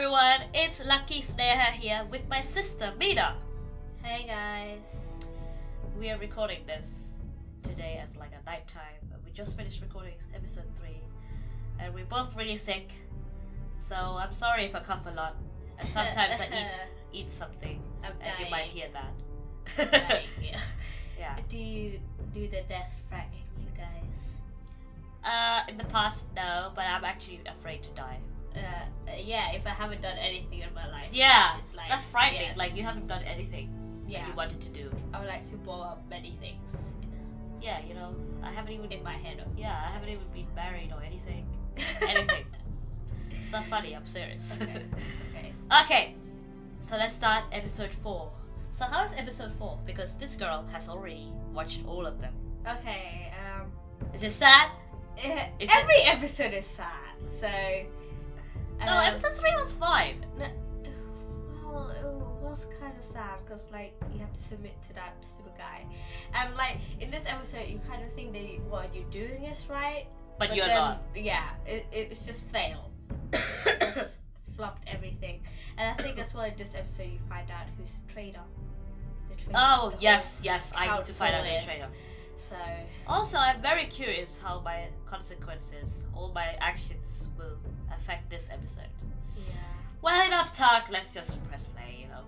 everyone, it's Lucky Sneha here with my sister Mina. Hey guys. We are recording this today at like a night time. We just finished recording episode 3 and we're both really sick. So I'm sorry if I cough a lot and sometimes I eat something I'm and you might hear that. Dying, yeah. Yeah. Do you do the death threatening, you guys? In the past, no, but I'm actually afraid to die. Yeah, if I haven't done anything in my life. Yeah, it's like, that's frightening. yeah. Like you haven't done anything that you wanted to do. I would like to blow up many things Yeah, you know, I haven't even in my head. I haven't even been married or anything. Anything. It's not funny, I'm serious. Okay. Okay, so let's start episode 4. So how is episode 4? Because this girl has already watched all of them. Okay. Is it sad? Every episode is sad. So. No, episode 3 was fine. Well, it was kind of sad because like you have to submit to that super guy, and like in this episode you kind of think that what you're doing is right, But you're then, not. Yeah, it's just failed. It just flopped everything, and I think as well in this episode you find out who's the traitor. Oh, yes, I need to find out the council is. traitor. So Also, I'm very curious how my consequences, all my actions will affect this episode. yeah. Well, enough talk, let's just press play, you know.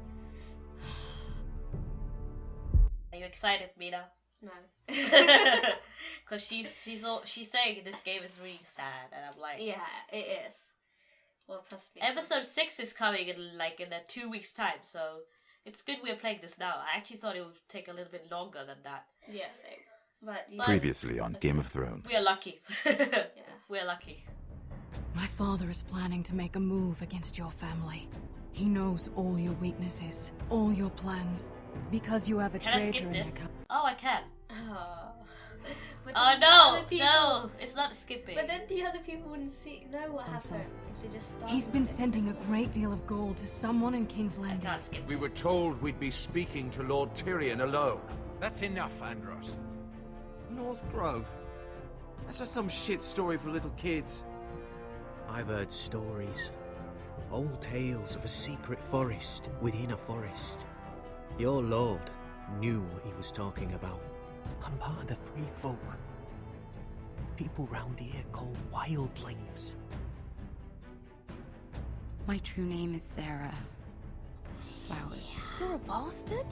Are you excited, Mina? No. Because she's saying this game is really sad, and I'm like, Yeah, it is. Well, personally, episode 6 is coming in a 2 weeks time, so it's good we're playing this now. I actually thought it would take a little bit longer than that. yeah, same. But Previously on Game of Thrones. We are lucky. Yeah. We're lucky. My father is planning to make a move against your family. He knows all your weaknesses, all your plans. Because you have a Can I traitor skip in your this? camp. Oh, I can. But Oh then the no, other people- no, it's not skipping. But then the other people wouldn't know what I'm happened sorry. if they just started. He's been sending a great deal of gold to someone in King's I Landing. can't skip. We were told we'd be speaking to Lord Tyrion alone. That's enough, Andros. North Grove? That's just some shit story for little kids. I've heard stories. Old tales of a secret forest within a forest. Your lord knew what he was talking about. I'm part of the free folk. People round here called wildlings. My true name is Sarah Flowers. You're a bastard?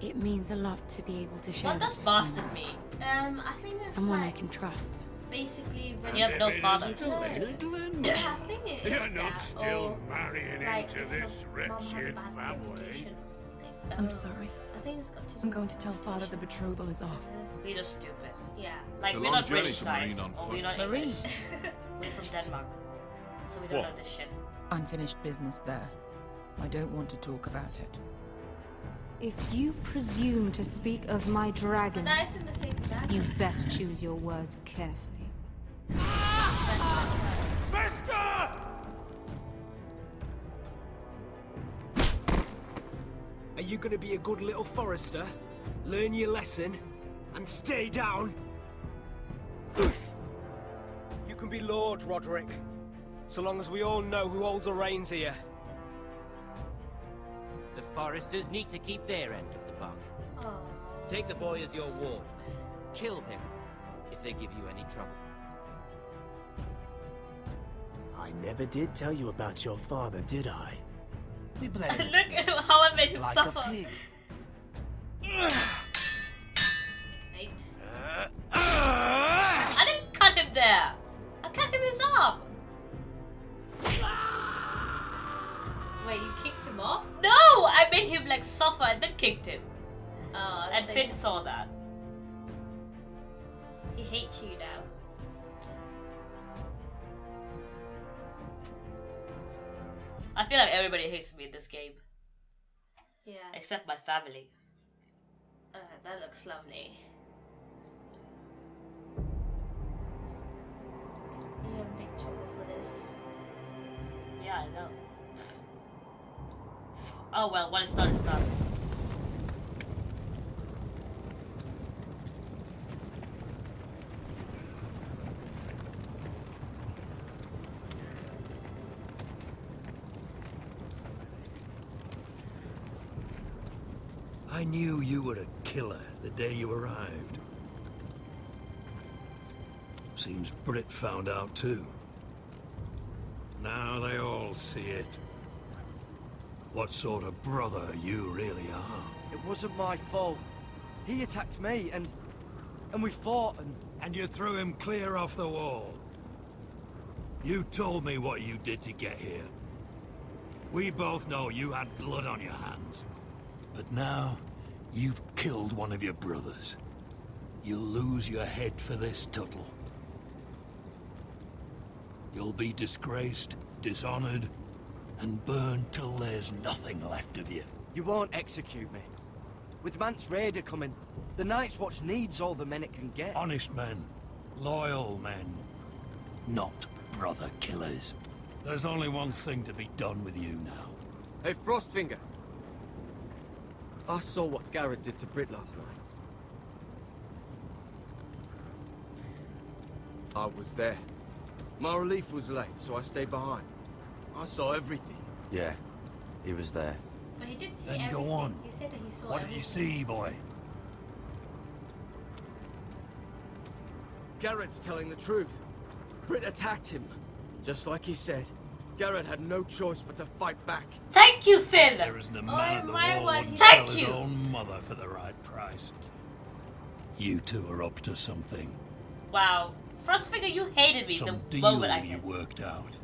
It means a lot to be able to share What that does with bastard mean? I think it's someone I like can trust. basically when You have no father. Yeah, I think it You're is not that, still or marrying like into if this your mom has a wretched bad family. reputation or something. I'm sorry. I think it's got to do I'm going with to tell father the reputation. betrothal is off. We're just stupid. Yeah. Like, It's a we're long not journey British to guys. Marine on Or foot. we're not Marine. English. We're from Denmark. So we don't What? know this shit. Unfinished business there. I don't want to talk about it. If you presume to speak of my But dragon, that isn't the same dragon. you best choose your words carefully. Are you gonna be a good little forester? Learn your lesson and stay down? You can be Lord, Roderick. So long as we all know who holds the reins here. The Foresters need to keep their end of the bargain. Oh. Take the boy as your ward. Kill him if they give you any trouble. I never did tell you about your father, did I? We Look at how I made him like suffer. a pig. Right. I didn't cut him there. I cut him his arm. Wait, you kicked him off? No, I made him like suffer and then kicked him. Oh, And Finn saw that. he hates you now. I feel like everybody hates me in this game, Yeah. except my family. That looks lovely. You're in big trouble for this. Yeah, I know. Oh well, what is done is done. I knew you were a killer the day you arrived. Seems Brit found out too. Now they all see it. What sort of brother you really are. It wasn't my fault. He attacked me, and we fought, And you threw him clear off the wall. You told me what you did to get here. We both know you had blood on your hands. But now, you've killed one of your brothers. You'll lose your head for this, Tuttle. You'll be disgraced, dishonored, and burned till there's nothing left of you. You won't execute me. With Mance Raider coming, the Night's Watch needs all the men it can get. Honest men. Loyal men. Not brother killers. There's only one thing to be done with you now. Hey, Frostfinger. I saw what Garrett did to Brit last night. I was there. My relief was late, so I stayed behind. I saw everything. Yeah, he was there. But he didn't see Then everything. go on. He said that he saw What did you everything. see, boy? Garrett's telling the truth. Brit attacked him. Just like he said. Garrett had no choice but to fight back. Thank you, Finn. There isn't a man in the world one, wouldn't thank sell his you. own mother for the right price. You two are up to something. Wow. Frostfinger, you hated me Some the deal moment I you came. worked out.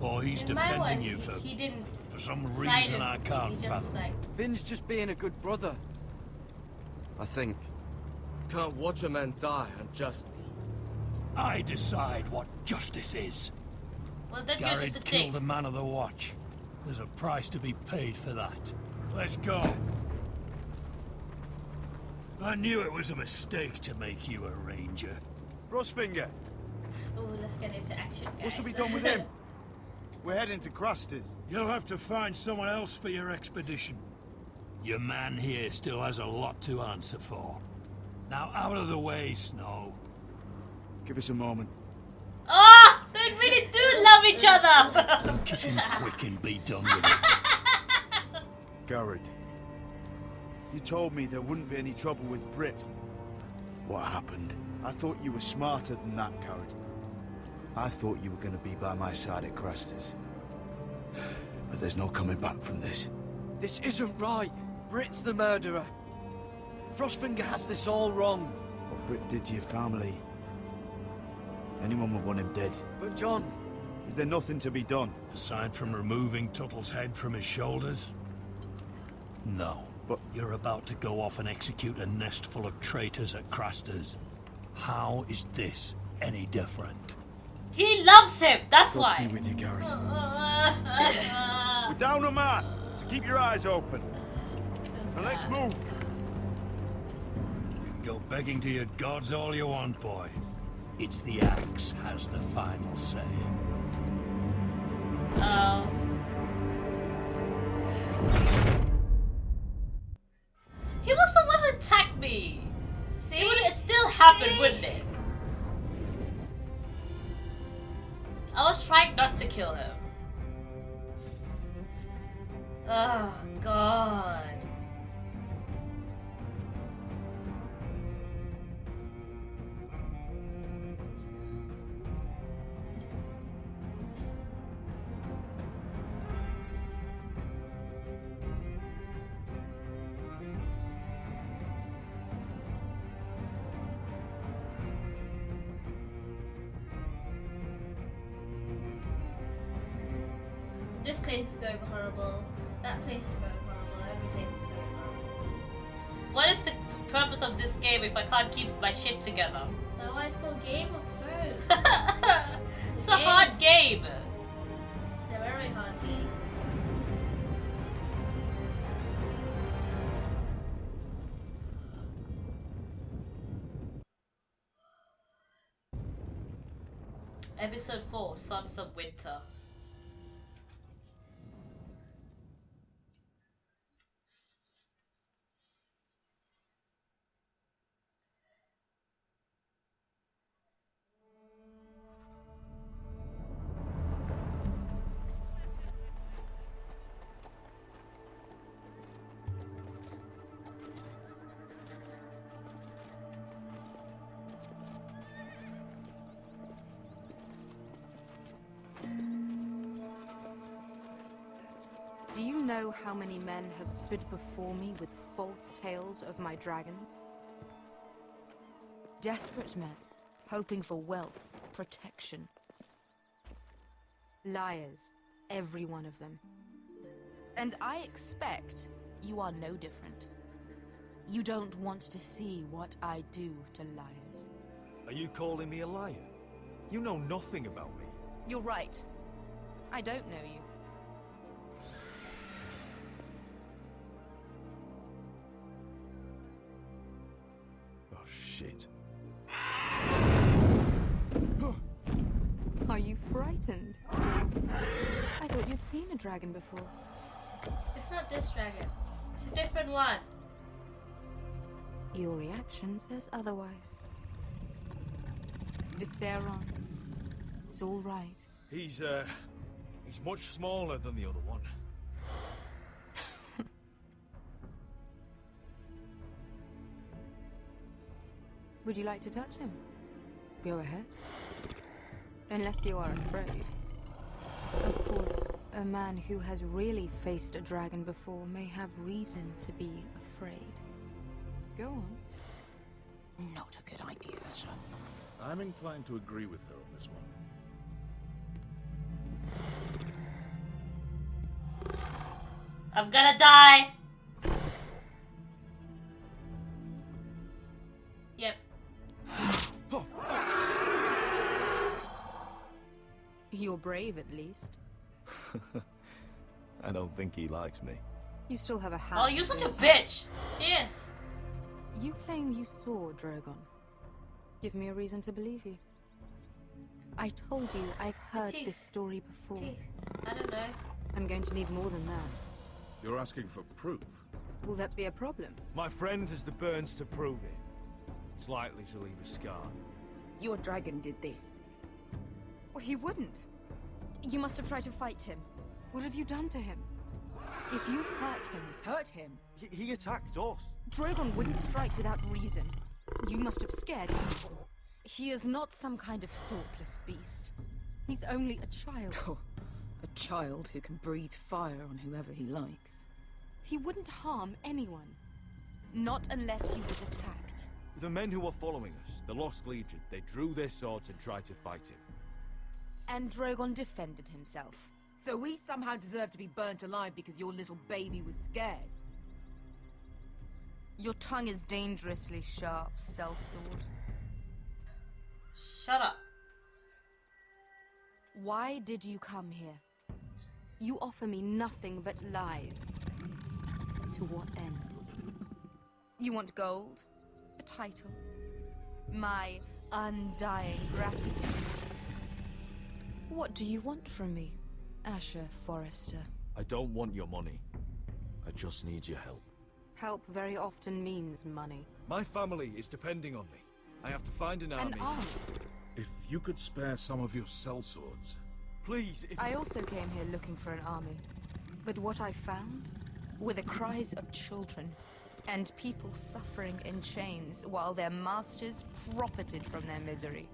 Or he's In my one, defending you for he didn't some side reason him. I can't He just fathom. like Finn's just being a good brother. I think. Can't watch a man die unjustly. I decide what justice is. well then you're just Garrett a dick. killed a man of the watch. There's a price to be paid for that. Let's go. I knew it was a mistake to make you a ranger. Frostfinger, oh, let's get into action, guys. what's to be done with him? We're heading to Craster's. You'll have to find someone else for your expedition. Your man here still has a lot to answer for. Now out of the way, Snow. Give us a moment. Oh, they really do love each other. Kiss him quick and be done with it. Garrett, you told me there wouldn't be any trouble with Brit. What happened? I thought you were smarter than that, Garrett. I thought you were going to be by my side at Craster's. But there's no coming back from this. This isn't right. Brit's the murderer. Frostfinger has this all wrong. What Brit did to your family, anyone would want him dead. But John... Is there nothing to be done? Aside from removing Tuttle's head from his shoulders? No. But you're about to go off and execute a nest full of traitors at Craster's. How is this any different? He loves him. That's God's why. be with you, Garrett. We're down a man, so keep your eyes open. And let's move. You can go begging to your gods all you want, boy. It's the axe has the final say. Oh. He was the one who attacked me. See? It would still happen, wouldn't it? I was trying not to kill him. Oh, God. This place is going horrible. That place is going horrible. Everything is going horrible. What is the purpose of this game if I can't keep my shit together? That's why it's called Game of Thrones. It's a hard game. It's a very hard game. Episode 4, Sons of Winter. Do you know how many men have stood before me with false tales of my dragons? Desperate men, hoping for wealth, protection. Liars, every one of them. And I expect you are no different. You don't want to see what I do to liars. Are you calling me a liar? You know nothing about me. You're right. I don't know you. Oh, shit. Are you frightened? I thought you'd seen a dragon before. It's not this dragon. It's a different one. Your reaction says otherwise. Viserion. It's all right. He's much smaller than the other one. Would you like to touch him? Go ahead. Unless you are afraid. Of course, a man who has really faced a dragon before may have reason to be afraid. Go on. Not a good idea, sir. I'm inclined to agree with her on this one. I'm gonna die! Yep. You're brave, at least. I don't think he likes me. You still have a hat. Oh, you're such a bitch! Yes. You claim you saw Drogon. Give me a reason to believe you. I told you I've heard this story before. I don't know. I'm going to need more than that. You're asking for proof? Will that be a problem? My friend has the burns to prove it. It's likely to leave a scar. Your dragon did this. Well, he wouldn't. You must have tried to fight him. What have you done to him? If you've hurt him... Hurt him? He attacked us. Drogon wouldn't strike without reason. You must have scared him. He is not some kind of thoughtless beast. He's only a child. Oh, a child who can breathe fire on whoever he likes. He wouldn't harm anyone. Not unless he was attacked. The men who were following us, the Lost Legion, they drew their swords and tried to fight him. And Drogon defended himself. So we somehow deserve to be burnt alive because your little baby was scared? Your tongue is dangerously sharp, sellsword. Shut up. Why did you come here? You offer me nothing but lies. To what end? You want gold? A title? My undying gratitude? What do you want from me, Asher Forrester? I don't want your money. I just need your help. Help very often means money. My family is depending on me. I have to find an army. An army? If you could spare some of your sellswords. Please, if I also came here looking for an army. But what I found were the cries of children and people suffering in chains while their masters profited from their misery.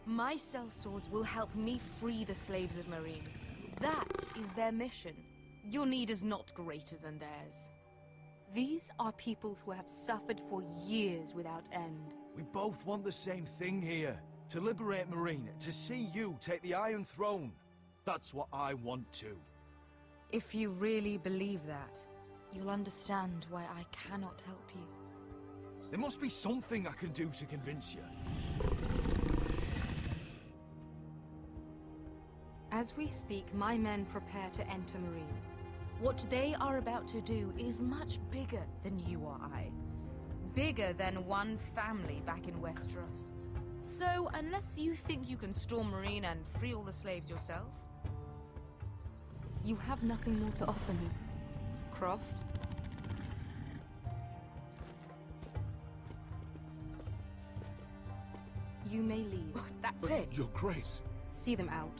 My sellswords will help me free the slaves of Meereen. That is their mission. Your need is not greater than theirs. These are people who have suffered for years without end. we both want the same thing here. To liberate Meereen, to see you take the Iron Throne. That's what I want too. If you really believe that, you'll understand why I cannot help you. There must be something I can do to convince you. As we speak, my men prepare to enter Meereen. What they are about to do is much bigger than you or I. Bigger than one family back in Westeros. So, unless you think you can storm Meereen and free all the slaves yourself, you have nothing more to offer me, Croft. You may leave. That's it. Your Grace. See them out.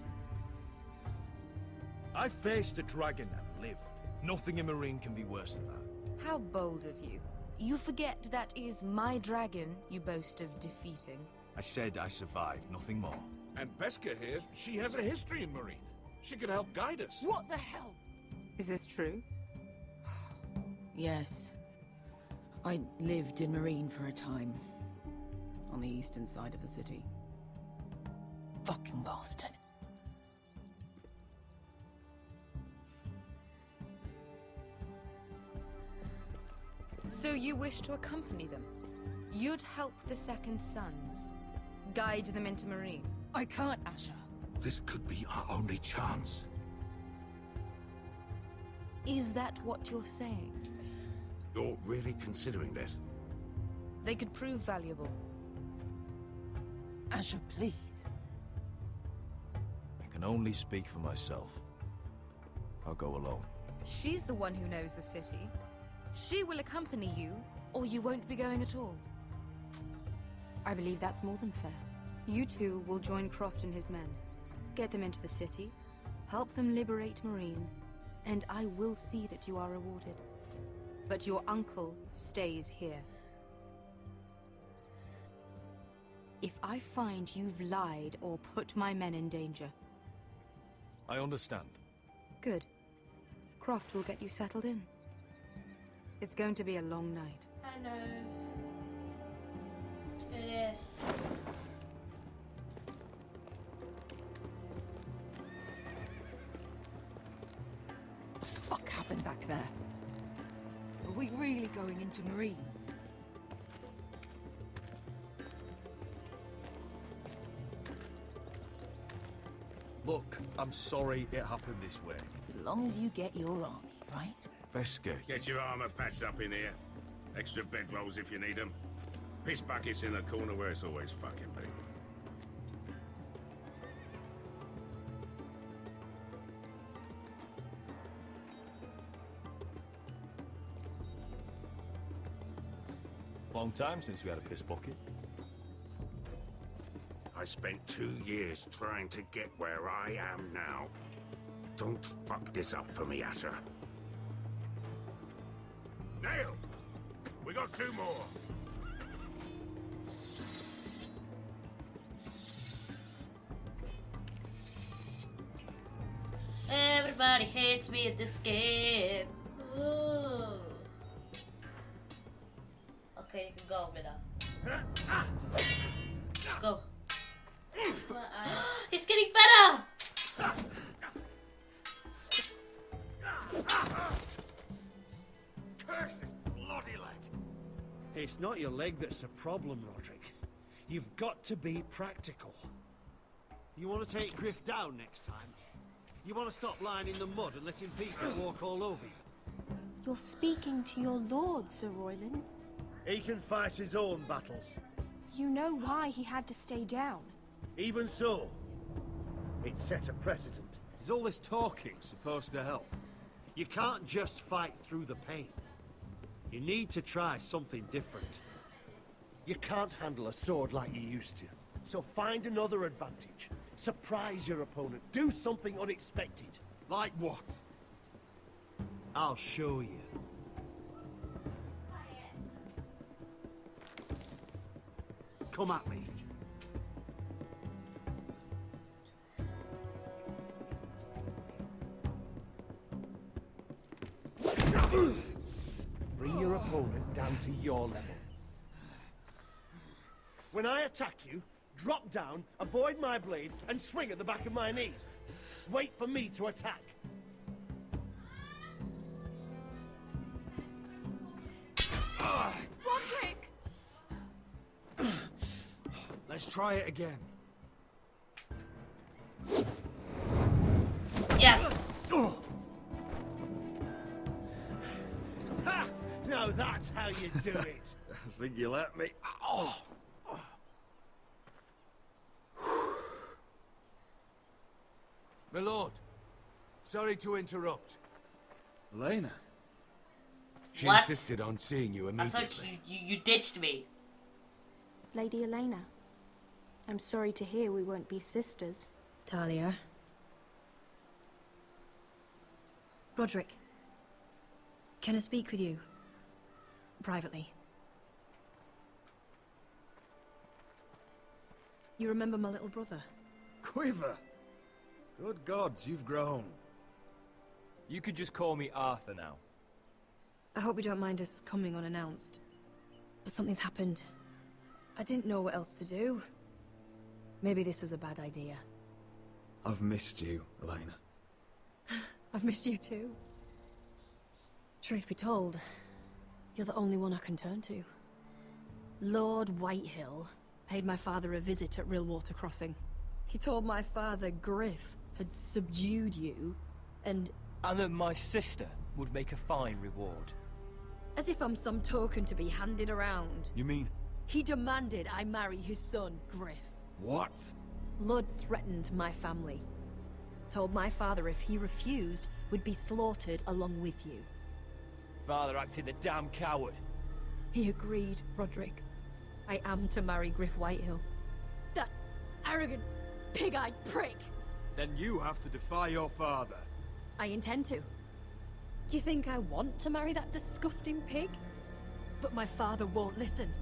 I faced a dragon and lived. Nothing in Meereen can be worse than that. How bold of you. You forget that is my dragon you boast of defeating. I said I survived, nothing more. And Beskha here, she has a history in Meereen. She could help guide us. What the hell? Is this true? Yes. I lived in Marine for a time. On the eastern side of the city. Fucking bastard. So you wish to accompany them? You'd help the Second Sons? Guide them into Marine? I can't, Asher. This could be our only chance. Is that what you're saying? You're really considering this? They could prove valuable. Asher, please. I can only speak for myself. I'll go alone. She's the one who knows the city. She will accompany you, or you won't be going at all. I believe that's more than fair. You two will join Croft and his men. Get them into the city, help them liberate Marine, and I will see that you are rewarded. But your uncle stays here. If I find you've lied or put my men in danger... I understand. Good. Croft will get you settled in. It's going to be a long night. I know. It is. What the fuck happened back there? Are we really going into Marine? Look, I'm sorry it happened this way. As long as you get your army, right? Veska. Get your armor patched up in here. Extra bedrolls if you need them. Piss buckets in the corner where it's always fucking been. Long time since we had a piss bucket. I spent 2 years trying to get where I am now. Don't fuck this up for me, Asher. Nail! We got 2 more. Everybody hates me at this game. Ooh. Okay, you can go, Mina. Go. My eyes. He's getting better! Curse this bloody leg! It's not your leg that's a problem, Roderick. You've got to be practical. You want to take Griff down next time? You want to stop lying in the mud and letting people walk all over you? You're speaking to your lord, Sir Royland. He can fight his own battles. You know why he had to stay down. Even so, it set a precedent. Is all this talking supposed to help? You can't just fight through the pain. You need to try something different. You can't handle a sword like you used to. So find another advantage. Surprise your opponent. Do something unexpected. Like what? I'll show you. Come at me. Bring your opponent down to your level. When I attack you, drop down, avoid my blade, and swing at the back of my knees. Wait for me to attack. Roderick! Let's try it again. Yes! Ha! Now that's how you do it. I think you let me. Oh. My lord, sorry to interrupt. Elena? She What? insisted on seeing you I immediately. thought you ditched me. Lady Elena, I'm sorry to hear we won't be sisters. Talia. Roderick. Can I speak with you? Privately. You remember my little brother? Quiver! Good gods, you've grown. You could just call me Arthur now. I hope you don't mind us coming unannounced. But something's happened. I didn't know what else to do. Maybe this was a bad idea. I've missed you, Elena. I've missed you too. Truth be told, you're the only one I can turn to. Lord Whitehill paid my father a visit at Rillwater Crossing. He told my father Griff had subdued you, and that my sister would make a fine reward. as if I'm some token to be handed around. You mean? He demanded I marry his son, Griff. What? Lord threatened my family. Told my father if he refused, we'd be slaughtered along with you. Father acted the damn coward. He agreed, Roderick. I am to marry Griff Whitehill. That arrogant, pig-eyed prick! Then you have to defy your father. I intend to. Do you think I want to marry that disgusting pig? But my father won't listen.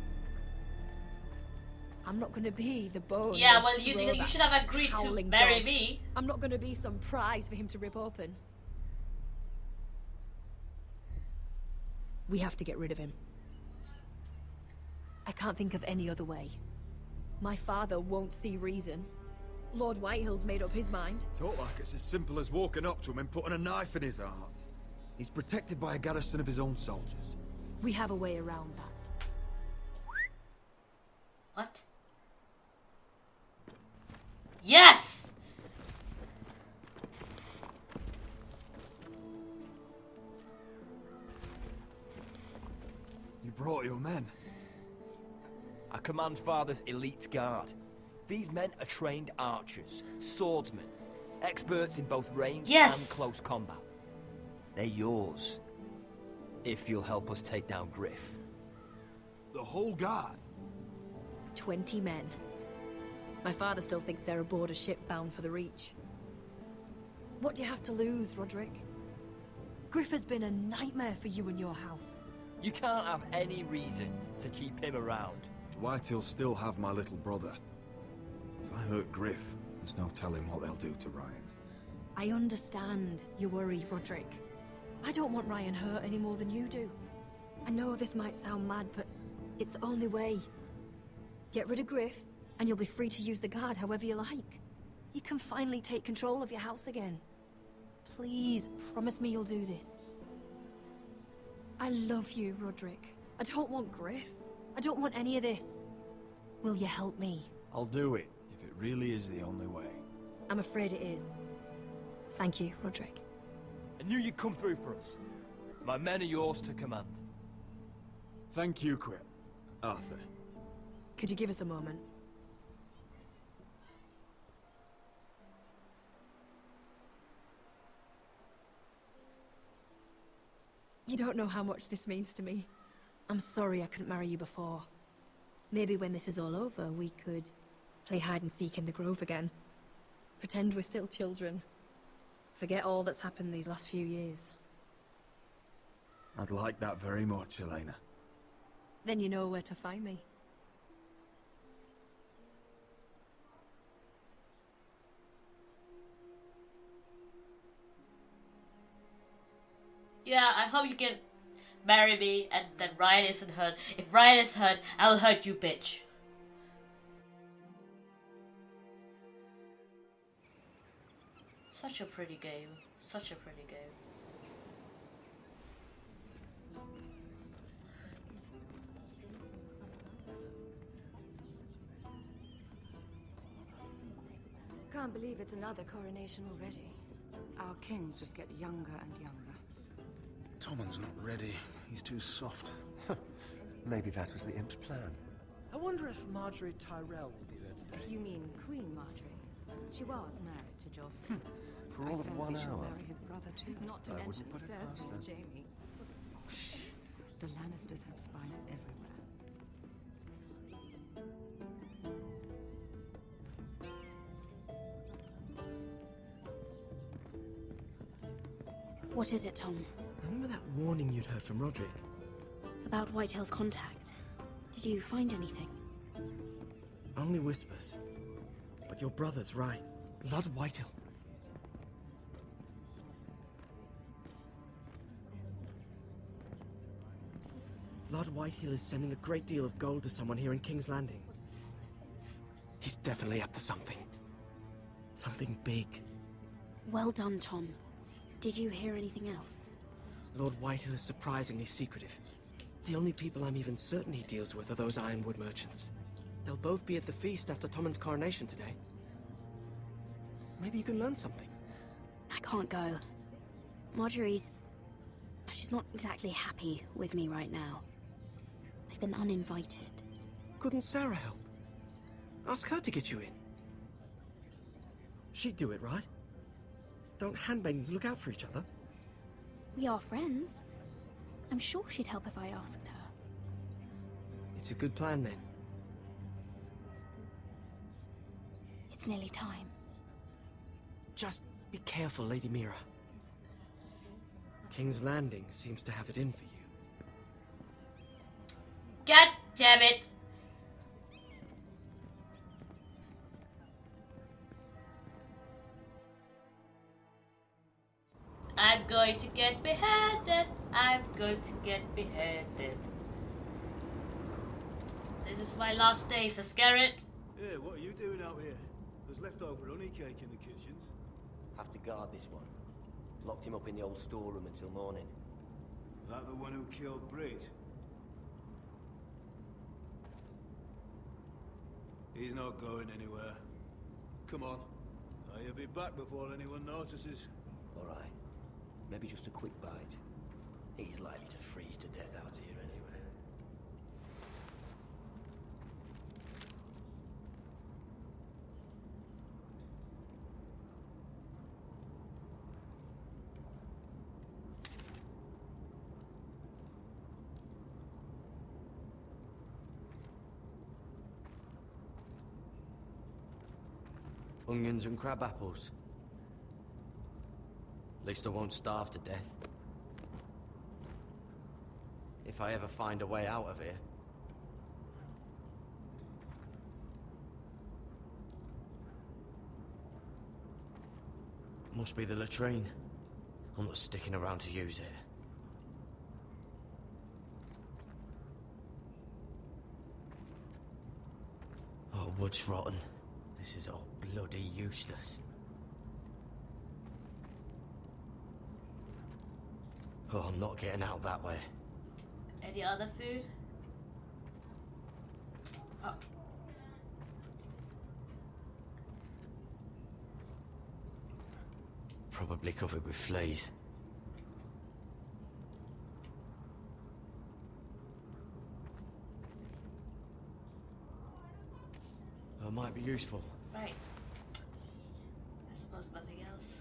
I'm not gonna be the bone. Yeah, well, you should have agreed to marry me. I'm not gonna be some prize for him to rip open. We have to get rid of him. I can't think of any other way. My father won't see reason. Lord Whitehill's made up his mind. Talk like it's as simple as walking up to him and putting a knife in his heart. He's protected by a garrison of his own soldiers. We have a way around that. What? Yes! You brought your men. I command Father's elite guard. These men are trained archers, swordsmen, experts in both range and close combat. They're yours, if you'll help us take down Griff. The whole guard? 20 men. My father still thinks they're aboard a ship bound for the Reach. What do you have to lose, Roderick? Griff has been a nightmare for you and your house. You can't have any reason to keep him around. Whitehill'll still have my little brother. If I hurt Griff, there's no telling what they'll do to Ryan. I understand your worry, Roderick. I don't want Ryan hurt any more than you do. I know this might sound mad, but it's the only way. Get rid of Griff, and you'll be free to use the guard however you like. You can finally take control of your house again. Please, promise me you'll do this. I love you, Roderick. I don't want Griff. I don't want any of this. Will you help me? I'll do it, if it really is the only way. I'm afraid it is. Thank you, Roderick. I knew you'd come through for us. My men are yours to command. Thank you, Quip. Arthur. Could you give us a moment? You don't know how much this means to me. I'm sorry I couldn't marry you before. Maybe when this is all over, we could play hide and seek in the Grove again. Pretend we're still children. Forget all that's happened these last few years. I'd like that very much, Elena. Then you know where to find me. Yeah, I hope you can marry me and that Ryan isn't hurt. If Ryan is hurt, I'll hurt you, bitch. Such a pretty game. Such a pretty game. Can't believe it's another coronation already. Our kings just get younger and younger. Tommen's not ready. He's too soft. Maybe that was the imp's plan. I wonder if Marjorie Tyrell will be there today. You mean Queen Marjorie? She was married to Joffrey. For all of 1 hour. Marry his brother too. Not to I mention wouldn't put it past Cersei her. and Jaime. Shh. The Lannisters have spies everywhere. What is it, Tom? Remember that warning you'd heard from Roderick? About Whitehill's contact. Did you find anything? Only whispers. But your brother's right. Lord Whitehill. Lord Whitehill is sending a great deal of gold to someone here in King's Landing. He's definitely up to something. Something big. Well done, Tom. Did you hear anything else? Lord Whitehill is surprisingly secretive. The only people I'm even certain he deals with are those Ironwood merchants. They'll both be at the feast after Tommen's coronation today. Maybe you can learn something. I can't go. Marjorie's... she's not exactly happy with me right now. I've been uninvited. Couldn't Sarah help? Ask her to get you in. She'd do it, right? Don't handmaidens look out for each other? We are friends. I'm sure she'd help if I asked her. It's a good plan, then. It's nearly time. Just be careful, Lady Mira. King's Landing seems to have it in for you. God damn it! I'm going to get beheaded. I'm going to get beheaded. This is my last day, Sir Scarrett. Yeah, what are you doing out here? There's leftover honey cake in the kitchens. Have to guard this one. Locked him up in the old storeroom until morning. That the one who killed Brit? He's not going anywhere. Come on. He'll be back before anyone notices. All right. Maybe just a quick bite. He's likely to freeze to death out here anyway. Onions and crab apples. At least I won't starve to death. If I ever find a way out of here. Must be the latrine. I'm not sticking around to use it. Oh, wood's rotten. This is all bloody useless. Oh, I'm not getting out that way. Any other food? Oh. Probably covered with fleas. That might be useful. Right. I suppose nothing else.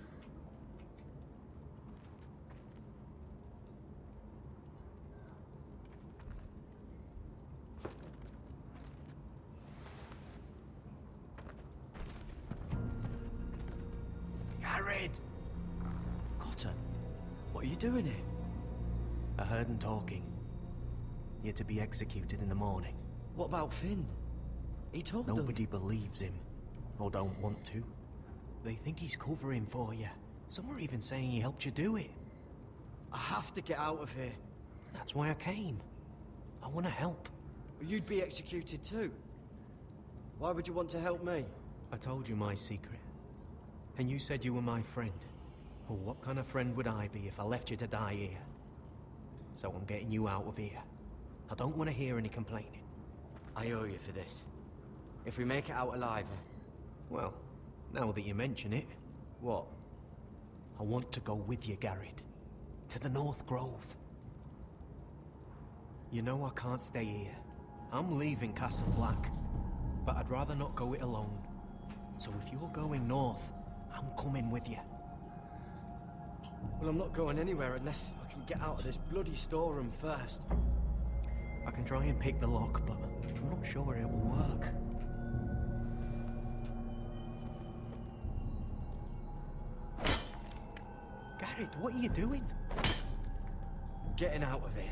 Gared! Cotter, what are you doing here? I heard them talking. You're to be executed in the morning. What about Finn? He told them. Nobody believes him, or don't want to. They think he's covering for you. Some are even saying he helped you do it. I have to get out of here. That's why I came. I want to help. You'd be executed too. Why would you want to help me? I told you my secret. And you said you were my friend. Well, what kind of friend would I be if I left you to die here? So I'm getting you out of here. I don't want to hear any complaining. I owe you for this. If we make it out alive... Well, now that you mention it... What? I want to go with you, Gared. To the North Grove. You know I can't stay here. I'm leaving Castle Black. But I'd rather not go it alone. So if you're going north, I'm coming with you. Well, I'm not going anywhere unless I can get out of this bloody storeroom first. I can try and pick the lock, but I'm not sure it will work. Gared, what are you doing? Getting out of here.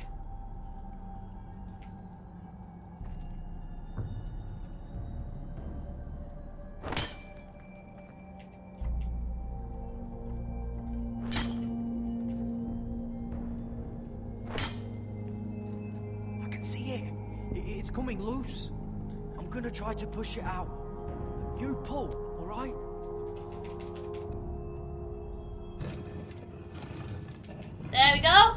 see it? It's coming loose. I'm gonna try to push it out. You pull, alright? There we go.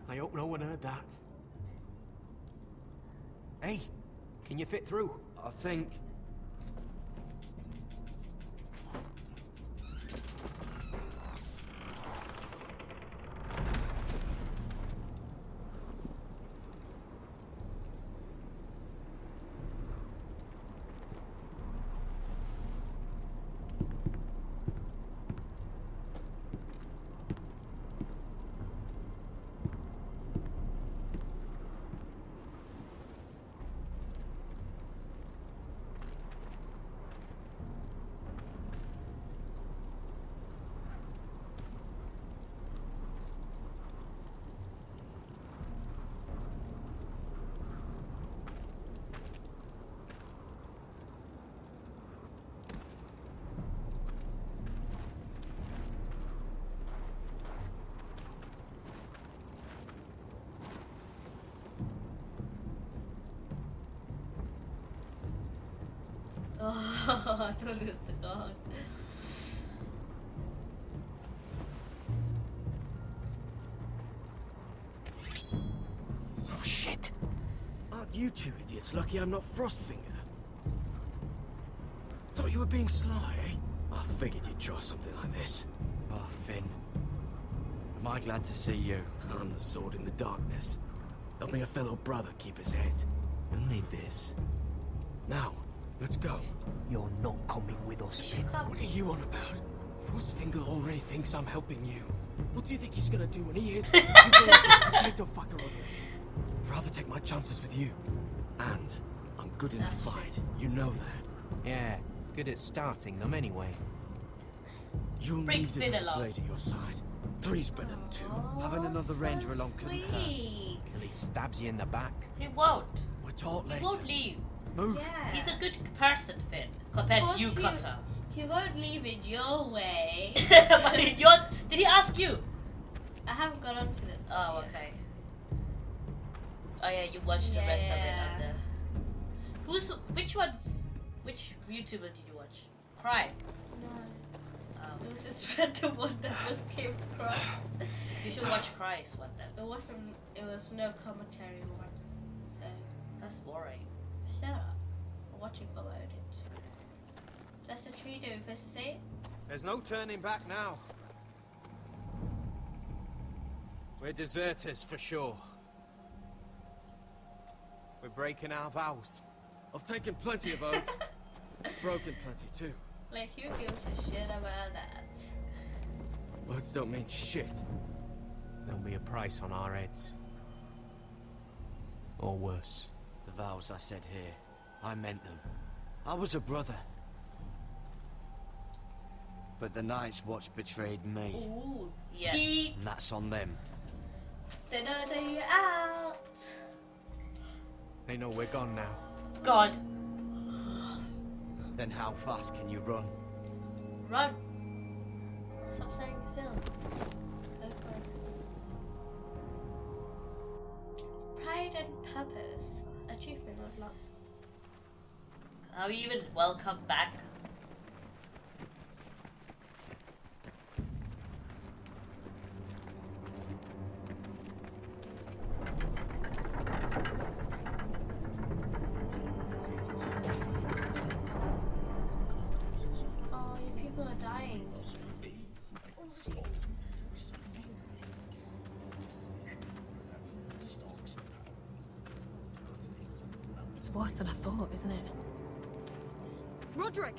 I hope no one heard that. Hey, can you fit through? I think... Oh, don't lose the dog. Oh shit! Aren't you two idiots lucky I'm not Frostfinger? Thought you were being sly, eh? I figured you'd try something like this. Oh, Finn. Am I glad to see you? I'm the sword in the darkness. Helping a fellow brother keep his head. You'll need this. Now, let's go. You're not coming with us, Finn. What are you on about? Frostfinger already thinks I'm helping you. What do you think he's gonna do when he hears you potato fucker over here? I'd rather take my chances with you. And I'm good in a fight. You know that. Yeah, good at starting them anyway. You'll Bring need Finn a along. blade at your side. Three's better than two. Having another ranger along couldn't hurt. Sweet. Till he stabs you in the back. He won't. We're taught He later. won't leave. Move. Yeah. He's a good person, Finn, compared to you, Of course Cutter. He won't leave it your way. But in your... Did he ask you? I haven't got onto it. Oh, yet. okay. Oh yeah, you watched the rest of it on the... Which YouTuber did you watch? Cry. No. It was just random one that just came across. You should watch Cry's one then. It was no commentary one. So That's boring. shut up. I'm watching about it. That's the tree doing supposed to say. There's no turning back now. We're deserters for sure. We're breaking our vows. I've taken plenty of oaths. Broken plenty too. Like who gives a shit about that? Words don't mean shit. There'll be a price on our heads. Or worse. The vows I said here, I meant them. I was a brother. But the Night's Watch betrayed me. Ooh, yes. And that's on them. They know that you're out. They know we're gone now. God. Then how fast can you run? Run. Stop staying still. Go for it. Pride and purpose. Achievement unlocked. Are we even welcome back? Oh, your people are dying. It's worse than I thought, isn't it? Roderick!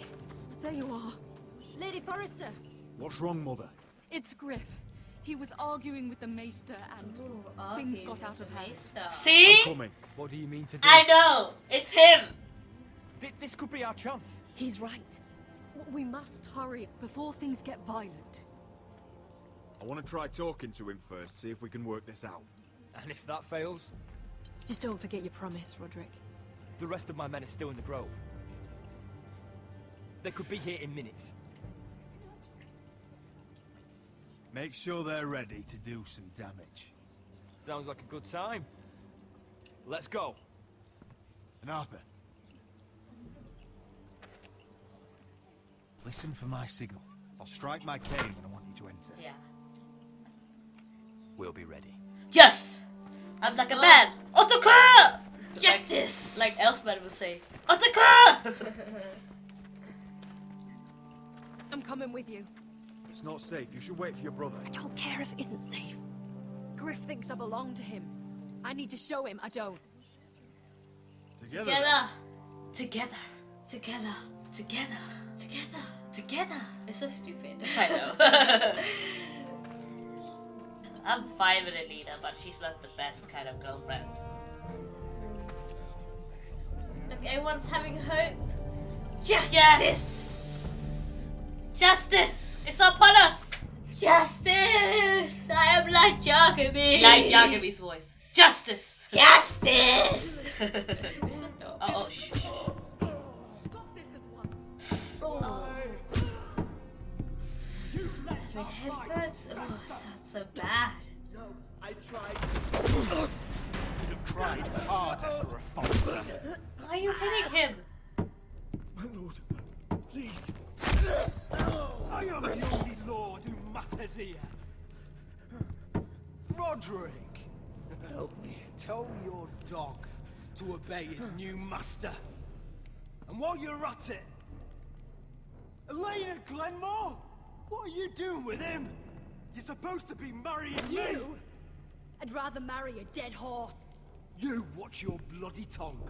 There you are. Lady Forrester! What's wrong, Mother? It's Griff. He was arguing with the Maester and things got out of hand. See? I'm coming. What do you mean to do? I know! It's him! This could be our chance. He's right. We must hurry before things get violent. I want to try talking to him first, see if we can work this out. And if that fails, Just don't forget your promise, Roderick. the rest of my men are still in the grove. They could be here in minutes. Make sure they're ready to do some damage. Sounds like a good time. Let's go. And Arthur, listen for my signal. I'll strike my cane when I want you to enter. Yeah. We'll be ready. Yes! I'm like a man! Ottokar! Justice! Like Elfman would say. Ottokar! I'm coming with you. It's not safe. You should wait for your brother. I don't care if it isn't safe. Griff thinks I belong to him. I need to show him I don't. Together. Together. Together. Together. Together. Together. It's so stupid. I know. I'm fine with Elena, but she's not the best kind of girlfriend. Look, everyone's having hope. Justice! Yes! Justice! It's upon us! Justice! I am like Jagami. Like Jagami's voice. Justice! Justice! Oh, shh, shh, shh. Stop this at once. Oh. Red headphones? Oh, sounds so bad. No, I tried. You'd have tried harder for a foster. Why are you hitting him? My lord, please. I am the only lord who matters here. Roderick, Help me. tell your dog to obey his new master. And while you're at it, Elena Glenmore, what are you doing with him? You're supposed to be marrying me. You? I'd rather marry a dead horse. You watch your bloody tongue,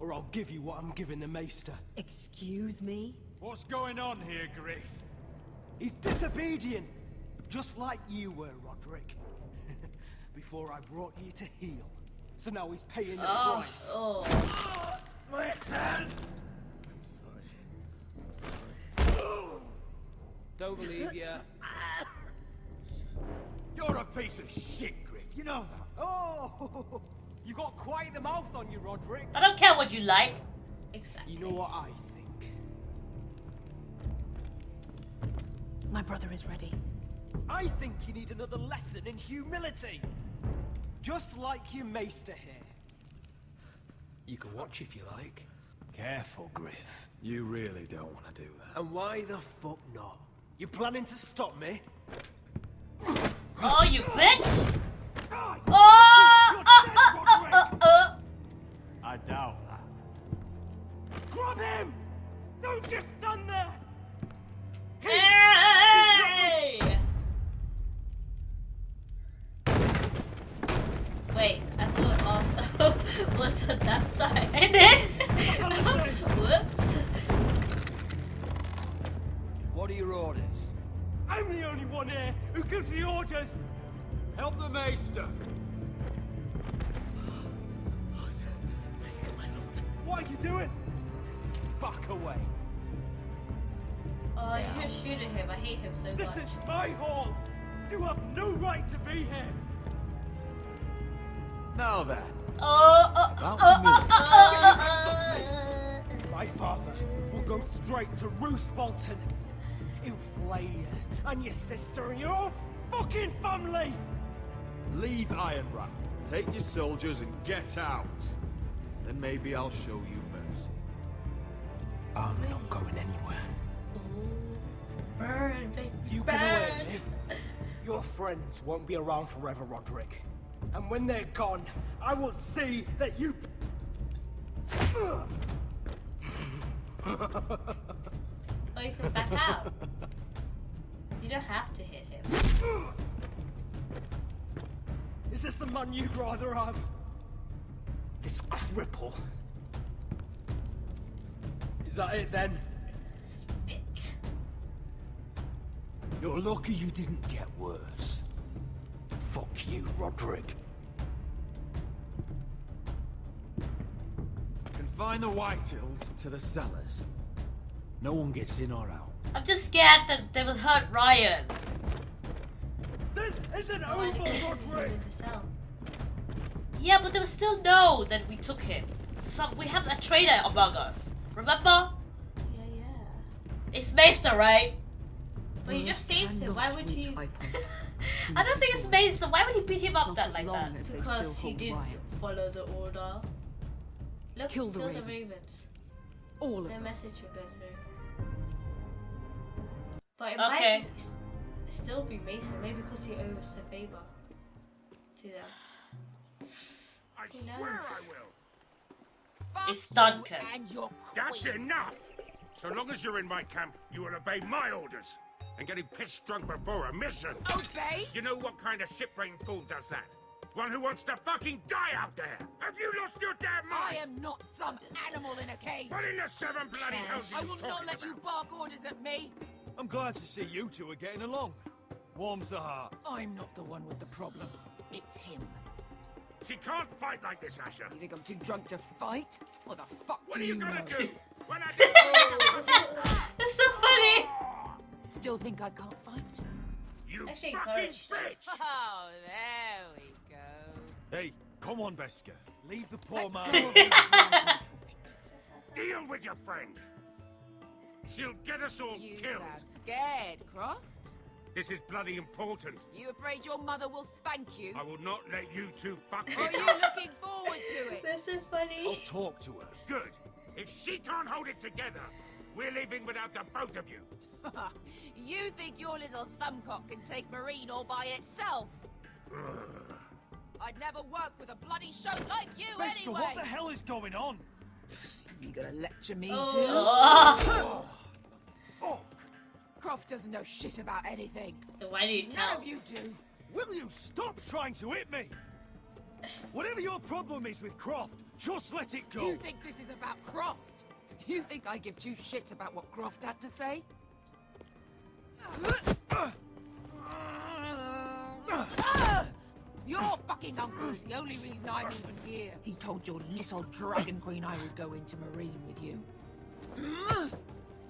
or I'll give you what I'm giving the Maester. Excuse me? What's going on here, Griff? He's disobedient, just like you were, Roderick. Before I brought you to heel. So now he's paying the price. Oh. My hand! Don't believe you. You're a piece of shit, Griff. You know that. Oh, you got quite the mouth on you, Roderick. I don't care what you like. Exactly. You know what I think? My brother is ready. I think you need another lesson in humility. Just like your Maester here. You can watch if you like. Careful, Griff. You really don't want to do that. And why the fuck not? You planning to stop me? Oh, you bitch! I doubt that. Grab him! Don't just stand there! Hey! Wait, I thought off was on that side. And then whoops. What are your orders? I'm the only one here who gives the orders! Help the Maester. What are you doing? Back away. Oh, you should shoot at him. I hate him so This much. is my hall! You have no right to be here! Now then. My father will go straight to Roose Bolton. He'll flay you and your sister and your whole fucking family! Leave Ironrath. Take your soldiers and get out. Then maybe I'll show you mercy. I'm not going anywhere. Burn, baby. You burn. can away me. Your friends won't be around forever, Roderick. And when they're gone, I will see that you... Oh, you can back out. You don't have to hit him. Is this the man you'd rather have? This cripple? Is that it then? Spit. You're lucky you didn't get worse. Fuck you, Roderick. Confine the Whitehills to the cellars. No one gets in or out. I'm just scared that they will hurt Ryan. This isn't over, Roderick! Yeah, but they will still know that we took him. So we have a traitor among us. Remember? Yeah. It's Maester, right? But you just saved him. Why would you? I don't think it's Mace. So why would he beat him up Not that as like long that? as they Because still he hold didn't Ryan. follow the order. Look, Kill the kill ravens. the ravens. All of Their them. message will go through. But it Okay. might still be Mason, maybe because he owes a favor to them. I Who swear knows? I will. It's Duncan. And your That's enough! So long as you're in my camp, you will obey my orders. And getting pissed drunk before a mission. Obey? You know what kind of ship-brained fool does that? One who wants to fucking die out there! Have you lost your damn mind? I am not some animal in a cage. What in the seven bloody hells are I you will talking not let you about? bark orders at me. I'm glad to see you two are getting along. Warms the heart. I'm not the one with the problem. It's him. She can't fight like this, Asher. You think I'm too drunk to fight? What the fuck What do are you you gonna know? do? When I It's so funny. Still think I can't fight? You Actually fucking encouraged them. bitch! Oh, there we go. Hey, come on, Beskar. Leave the poor man. Deal with your friend. She'll get us all You killed. sound scared, Croft. This is bloody important. You afraid your mother will spank you? I will not let you two fuck Or are this you up. looking forward to it? That's so funny. I'll talk to her. Good. If she can't hold it together, we're leaving without the both of you. You think your little thumbcock can take Marine all by itself? I'd never work with a bloody show like you Beskar, anyway. what the hell is going on? You gonna lecture me Oh. too? Croft doesn't know shit about anything. So why do you None tell? of you do. Will you stop trying to hit me? Whatever your problem is with Croft, just let it go. You think this is about Croft? You think I give two shits about what Croft had to say? Your fucking uncle is the only reason I'm even here. He told your little dragon queen I would go into Marine with you.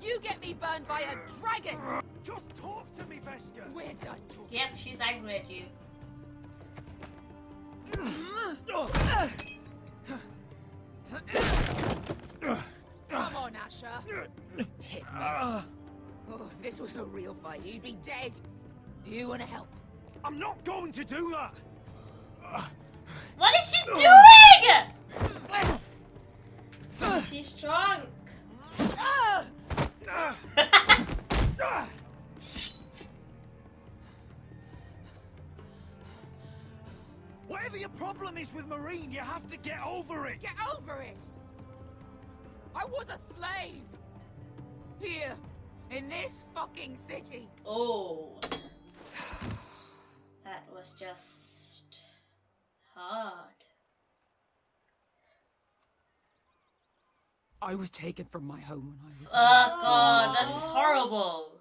You get me burned by a dragon! Just talk to me, Beskar. We're done talking. Yep, she's angry at you. Come on, Asher. Hit me. Oh, if this was a real fight, you'd be dead. You wanna help? I'm not going to do that. What is she doing? She's drunk. Whatever your problem is with Marine, you have to get over it. Get over it! I was a slave! Here, in this fucking city. Oh. That was just hard. I was taken from my home when I was... Oh god, that's horrible.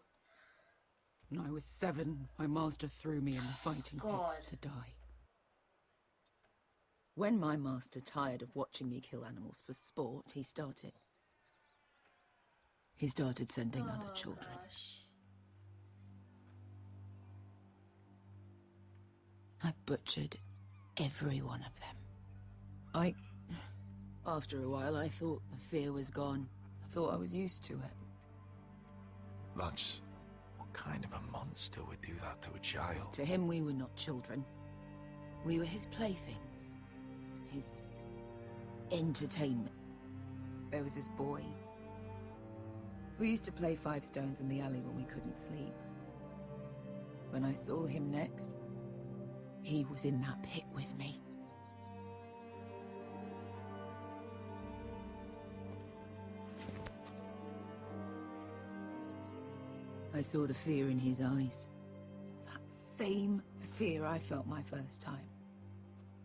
When I was 7, my master threw me in the fighting pits to die. When my master tired of watching me kill animals for sport, he started sending other children. Gosh. I butchered every one of them. After a while, I thought the fear was gone. I thought I was used to it. Lads, what kind of a monster would do that to a child? To him, we were not children. We were his playthings. His entertainment. There was this boy. We used to play 5 stones in the alley when we couldn't sleep. When I saw him next, he was in that pit with me. I saw the fear in his eyes. That same fear I felt my first time.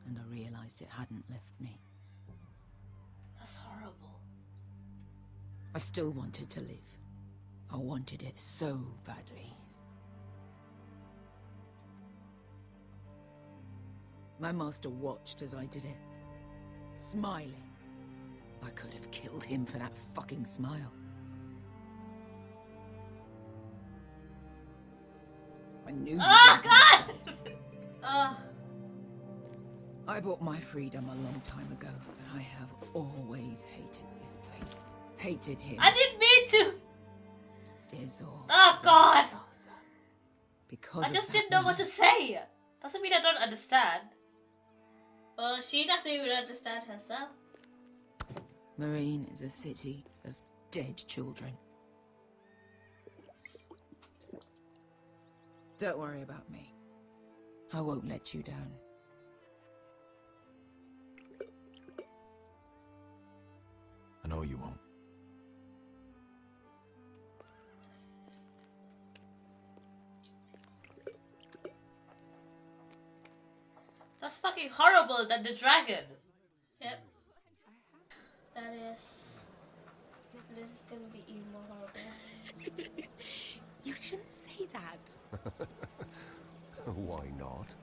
And I realized it hadn't left me. That's horrible. I still wanted to live. I wanted it so badly. My master watched as I did it, smiling. I could have killed him for that fucking smile. I knew. Oh god! I bought my freedom a long time ago, but I have always hated this place. Hated him. I didn't mean to! Dizor. Oh god! because I just didn't know what to say. Doesn't mean I don't understand. Well, she doesn't even understand herself. Marine is a city of dead children. Don't worry about me. I won't let you down. I know you won't. That's fucking horrible than the dragon. Yep. That is... This is gonna be even more horrible. You shouldn't say that. Why not?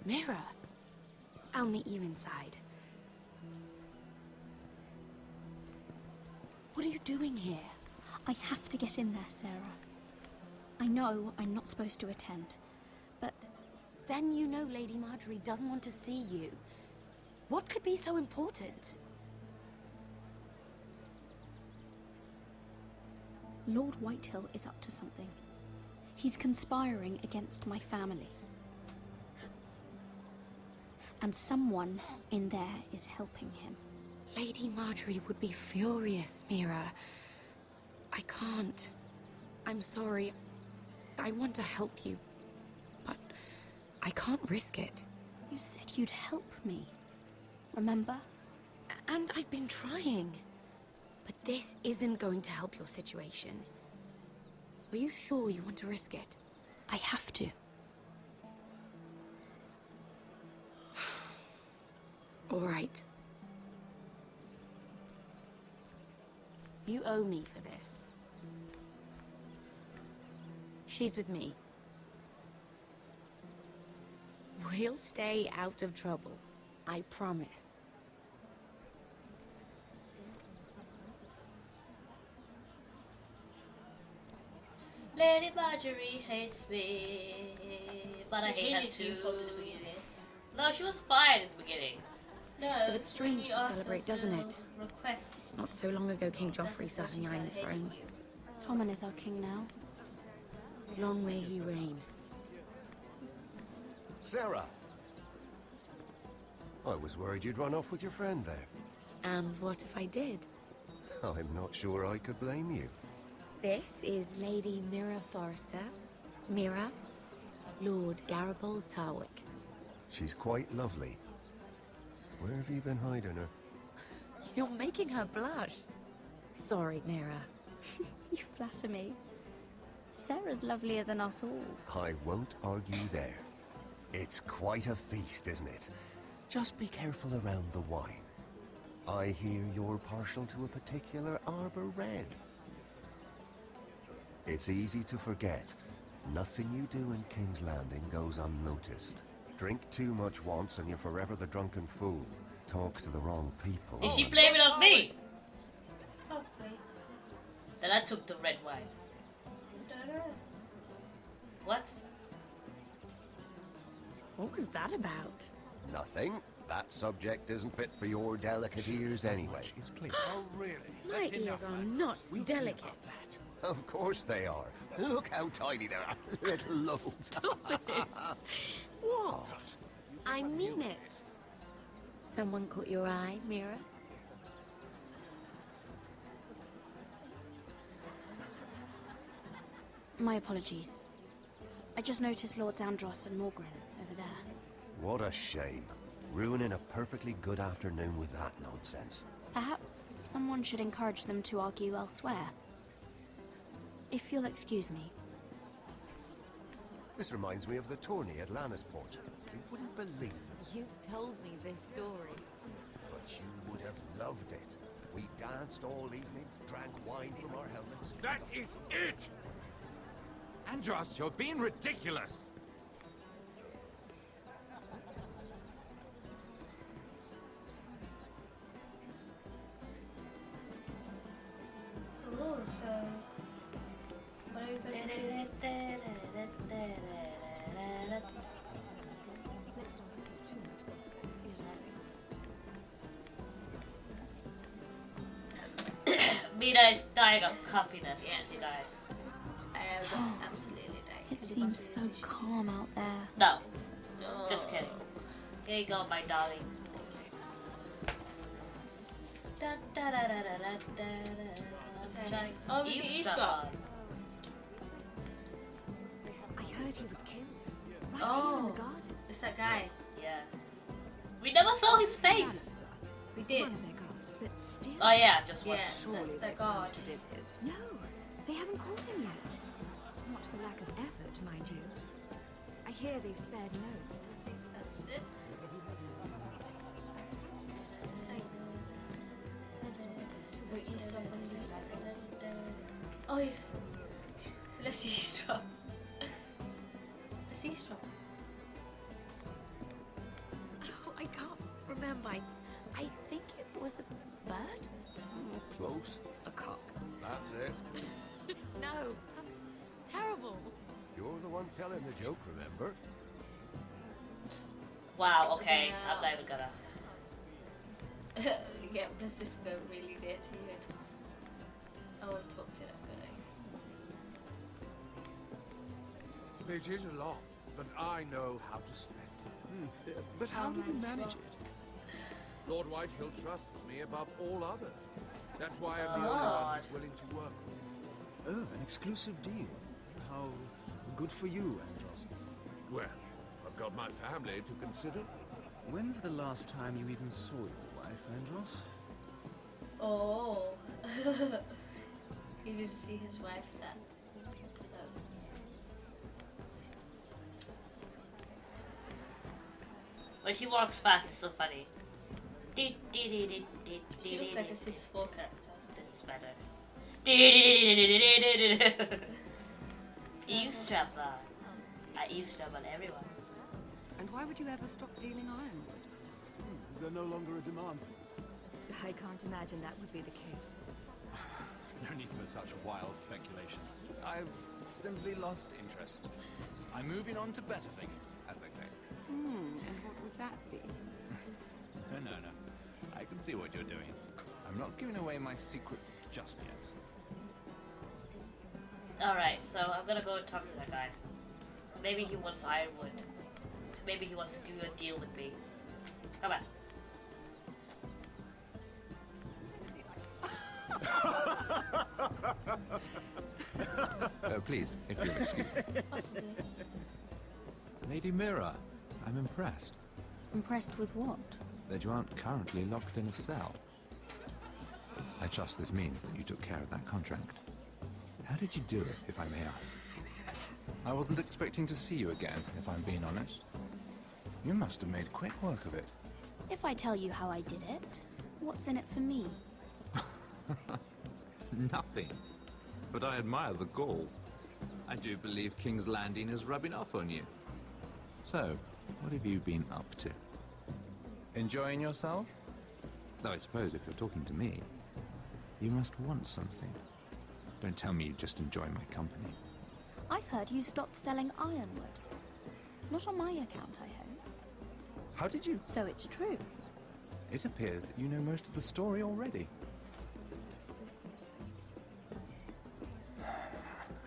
Mira, I'll meet you inside. What are you doing here? I have to get in there, Sarah. I know I'm not supposed to attend, but then you know Lady Marjorie doesn't want to see you. What could be so important? Lord Whitehill is up to something. He's conspiring against my family. And someone in there is helping him. Lady Marjorie would be furious, Mira. I can't. I'm sorry. I want to help you, but I can't risk it. You said you'd help me. Remember? And I've been trying. But this isn't going to help your situation. Are you sure you want to risk it? I have to. All right. You owe me for this. She's with me. We'll stay out of trouble. I promise. Lady Marjorie hates me, but I hate her hated too. you from the beginning. No, she was fine in the beginning. No, So it's strange to celebrate, doesn't it? Request. Not so long ago King Joffrey sat on the Iron Throne. Tommen is our king now. Long may he reign. Sarah! I was worried you'd run off with your friend there. And what if I did? I'm not sure I could blame you. This is Lady Mira Forrester. Mira, Lord Garibald Tarwick. She's quite lovely. Where have you been hiding her? You're making her blush. Sorry, Mira. You flatter me. Sarah's lovelier than us all. I won't argue there. It's quite a feast, isn't it? Just be careful around the wine. I hear you're partial to a particular Arbor Red. It's easy to forget. Nothing you do in King's Landing goes unnoticed. Drink too much once and you're forever the drunken fool. Talk to the wrong people. Did she blame it on me? Oh, wait. Then I took the red wine. Don't know. What? What was that about? Nothing. That subject isn't fit for your delicate ears anyway. Oh, really? My ears are not delicate. Of course they are. Look how tiny they are. Little lobes. Stop it. What? I mean it. Someone caught your eye, Mira? My apologies. I just noticed Lords Andros and Morgren over there. What a shame. Ruining a perfectly good afternoon with that nonsense. Perhaps someone should encourage them to argue elsewhere. If you'll excuse me. This reminds me of the tourney at Lannisport. You wouldn't believe them, You told me this story. but you would have loved it. We danced all evening, drank wine from our helmets. That is it! Andros, you're being ridiculous. Oh, so... What are you supposed to do? Mina is dying of coffiness, Yes. you guys. I am absolutely dying. It's seems so calm out there. No. Just kidding. Here you go, my darling. Da, da, da, da, da, da, da, da. Okay. Oh, we can eavesdrop. I heard he was killed. Right Oh, here in the garden. it's that guy. Yeah. We never saw his face. We did. One of their guard, but still. Oh yeah, just one. Yeah, the guard. No, they haven't caught him yet. Not for lack of effort, mind you. I hear they've spared no expense. That's it. Oh, yeah. Let's eavesdrop. Let's eavesdrop. Oh, I can't remember. I think it was a bird? Close. A cock. That's it. No, that's terrible. You're the one telling the joke, remember? Wow, okay. I'm not even gonna. Yeah, let's just go really near to you. I won't talk to that guy. It is a lot, but I know how to spend it. But how did you manage it? Lord Whitehill trusts me above all others. That's why I'm the only one who's willing to work. Oh, an exclusive deal. How good for you, Andros. Well, I've got my family to consider. When's the last time you even saw your wife, Andros? Oh. He didn't see his wife that close. When she walks fast, it's so funny. She looks like a Sims 4 character. This is better. Eavesdropper. I eavesdrop on everyone. And why would you ever stop dealing ironwood? Is there no longer a demand? I can't imagine that would be the case. No need for such wild speculation. I've simply lost interest. I'm moving on to better things, as they say. And what would that be? No. I can see what you're doing. I'm not giving away my secrets just yet. Alright, so I'm gonna go and talk to that guy. Maybe he wants ironwood. Maybe he wants to do a deal with me. Come on. Please, if you'll excuse me. Possibly. Lady Mira, I'm impressed Impressed with what? that you aren't currently locked in a cell. I trust this means that you took care of that contract. How did you do it, if I may ask? I wasn't expecting to see you again, if I'm being honest. You must have made quick work of it. If I tell you how I did it, what's in it for me? Nothing. But I admire the gall. I do believe King's Landing is rubbing off on you. So, what have you been up to? Enjoying yourself? Though I suppose if you're talking to me, you must want something. Don't tell me you just enjoy my company. I've heard you stopped selling ironwood. Not on my account, I hope. How did you? So it's true. It appears that you know most of the story already.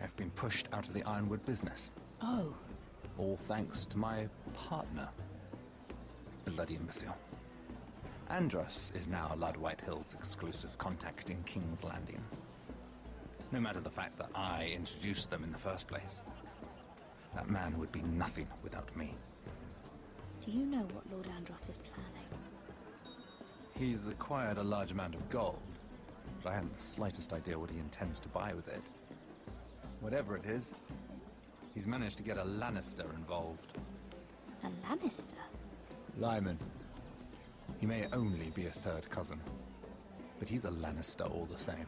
I've been pushed out of the ironwood business. Oh. All thanks to my partner. Bloody imbecile. Andros is now Lord Whitehill's exclusive contact in King's Landing. No matter the fact that I introduced them in the first place. That man would be nothing without me. Do you know what Lord Andros is planning? He's acquired a large amount of gold, but I haven't the slightest idea what he intends to buy with it. Whatever it is, he's managed to get a Lannister involved. A Lannister? Lyman. He may only be a third cousin, but he's a Lannister all the same.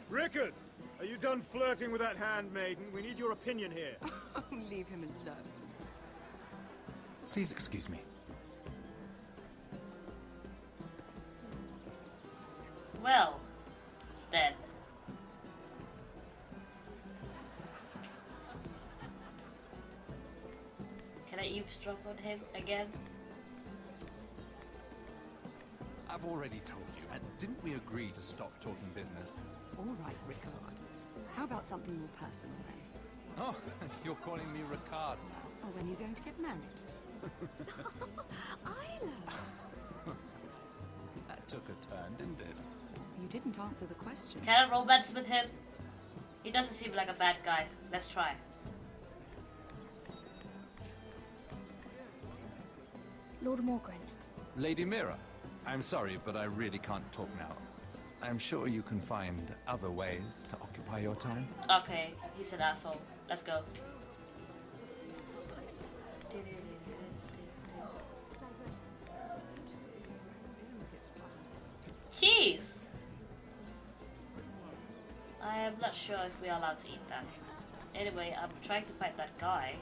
Rickard, are you done flirting with that handmaiden? We need your opinion here. Leave him alone. Please excuse me. Well, then. Can I eavesdrop on him again? I've already told you, and didn't we agree to stop talking business? All right, Rickard. How about something more personal then? Oh, you're calling me Ricard now. Oh, when are you going to get married? Isla! That took a turn, didn't it? You didn't answer the question. Can I romance with him? He doesn't seem like a bad guy. Let's try. Lord Morgren. Lady Mira, I'm sorry, but I really can't talk now. I'm sure you can find other ways to occupy your time. Okay, he's an asshole. Let's go. Cheese! I am not sure if we are allowed to eat that. Anyway, I'm trying to find that guy.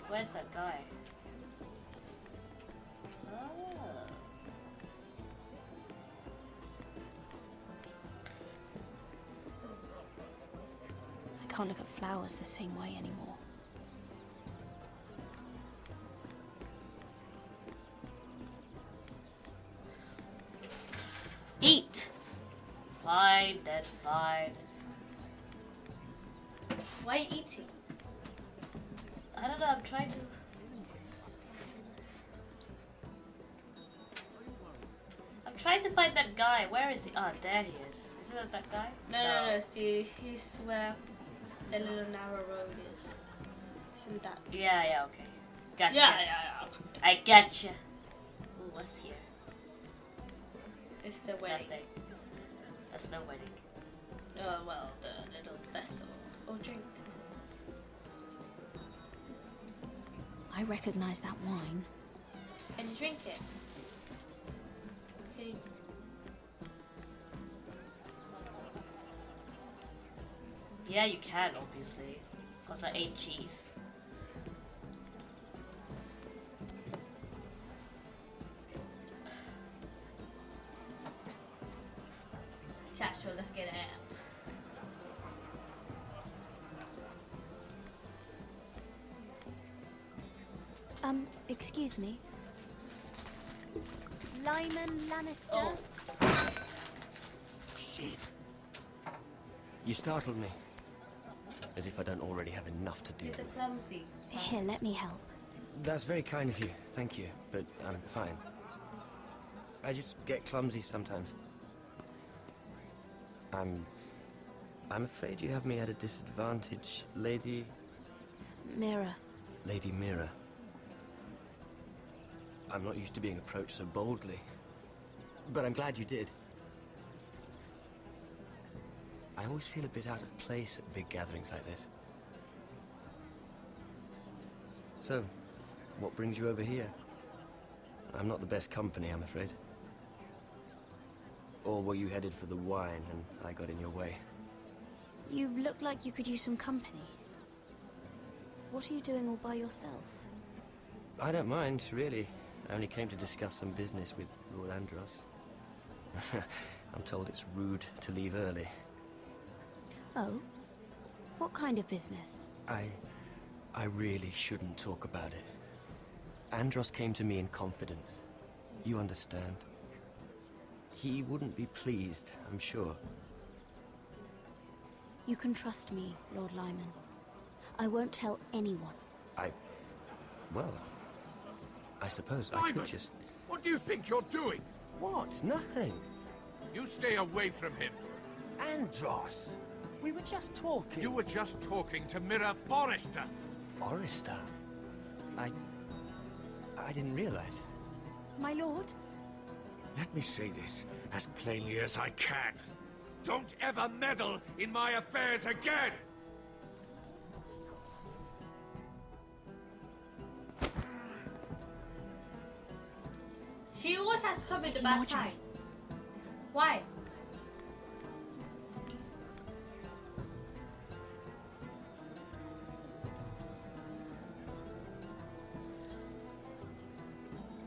Where's that guy? Oh. I can't look at flowers the same way anymore. Eat! Fine, then fine. Why are you eating? I don't know, I'm trying to... I'm trying to find that guy. Where is he? Ah, there he is. Isn't that guy? No. See, he's where the little narrow road is. Isn't that? Yeah, okay. Gotcha. Yeah. I getcha. Ooh, what's here? It's the wedding. Nothing. That's no wedding. Oh, well, the little festival. Or drink. I recognize that wine. Can you drink it? Can you... Yeah, you can, obviously. Because I ate cheese. Yeah, sure, let's get it out. Excuse me. Lyman Lannister? Oh. Shit. You startled me. As if I don't already have enough to deal He's a with. clumsy. Here, let me help. That's very kind of you, thank you, but I'm fine. I just get clumsy sometimes. I'm afraid you have me at a disadvantage, Lady... Mira. Lady Mira. I'm not used to being approached so boldly, but I'm glad you did. I always feel a bit out of place at big gatherings like this. So, what brings you over here? I'm not the best company, I'm afraid. Or were you headed for the wine and I got in your way? You look like you could use some company. What are you doing all by yourself? I don't mind, really. I only came to discuss some business with Lord Andros. I'm told it's rude to leave early. Oh? What kind of business? I really shouldn't talk about it. Andros came to me in confidence. You understand? He wouldn't be pleased, I'm sure. You can trust me, Lord Lyman. I won't tell anyone. Well, I suppose I Lyman, could just... what do you think you're doing? What? Nothing. You stay away from him. Andros! We were just talking. You were just talking to Mira Forrester. Forrester? I didn't realize. My lord? Let me say this as plainly as I can. Don't ever meddle in my affairs again! She always has to come in the bad time. Why?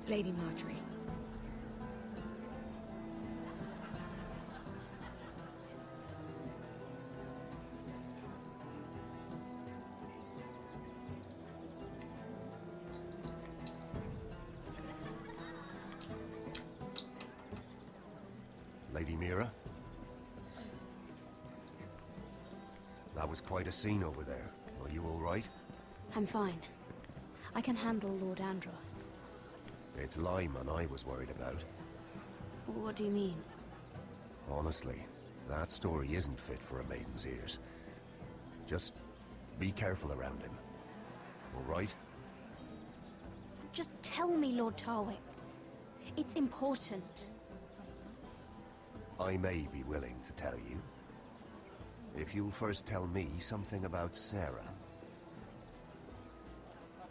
Lady Marjorie. Lady Mira? That was quite a scene over there. Are you all right? I'm fine. I can handle Lord Andros. It's Lyman I was worried about. What do you mean? Honestly, that story isn't fit for a maiden's ears. Just be careful around him. All right? Just tell me, Lord Tarwick. It's important. I may be willing to tell you. If you'll first tell me something about Sarah.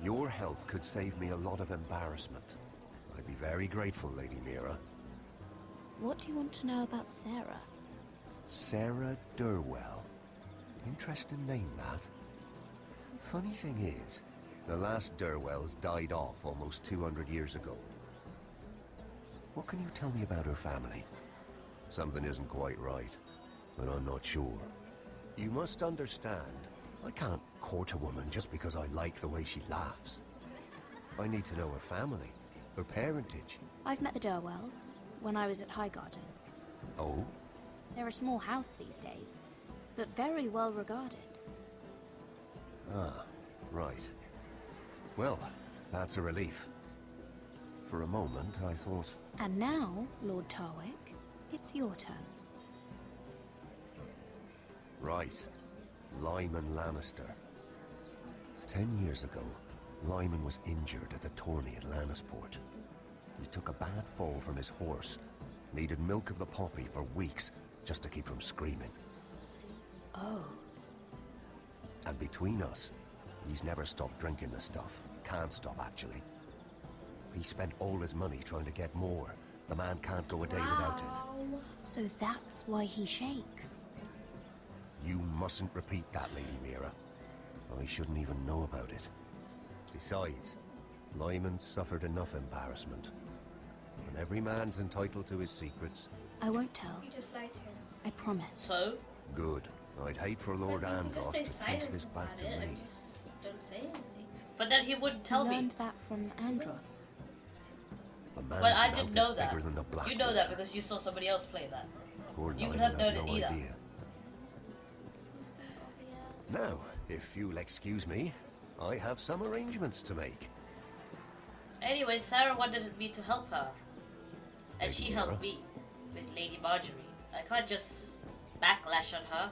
Your help could save me a lot of embarrassment. I'd be very grateful, Lady Mira. What do you want to know about Sarah? Sarah Durwell. Interesting name, that. Funny thing is, the last Durwells died off almost 200 years ago. What can you tell me about her family? Something isn't quite right, but I'm not sure. You must understand, I can't court a woman just because I like the way she laughs. I need to know her family, her parentage. I've met the Durwells when I was at Highgarden. Oh? They're a small house these days, but very well regarded. Ah, right. Well, that's a relief. For a moment, I thought... And now, Lord Tarwick, it's your turn. Right. Lyman Lannister. 10 years ago, Lyman was injured at the tourney at Lannisport. He took a bad fall from his horse. Needed milk of the poppy for weeks just to keep from screaming. Oh. And between us, he's never stopped drinking the stuff. Can't stop, actually. He spent all his money trying to get more. The man can't go a day without it. So that's why he shakes. You mustn't repeat that, Lady Mira. I shouldn't even know about it. Besides, Lyman suffered enough embarrassment. And every man's entitled to his secrets. I won't tell. You just liked him. I promise. So? Good. I'd hate for Lord Andros to trace this back to me. Don't say anything. But then he wouldn't tell me. Learned that from Andros. The man's But I mouth didn't is know that. bigger than the You know that Blackwater. because you saw somebody else play that. Poor You would Lyman have has known it no either. idea. Now, if you'll excuse me, I have some arrangements to make. Anyway, Sarah wanted me to help her. And Lady she helped Mira? me with Lady Marjorie. I can't just backlash on her.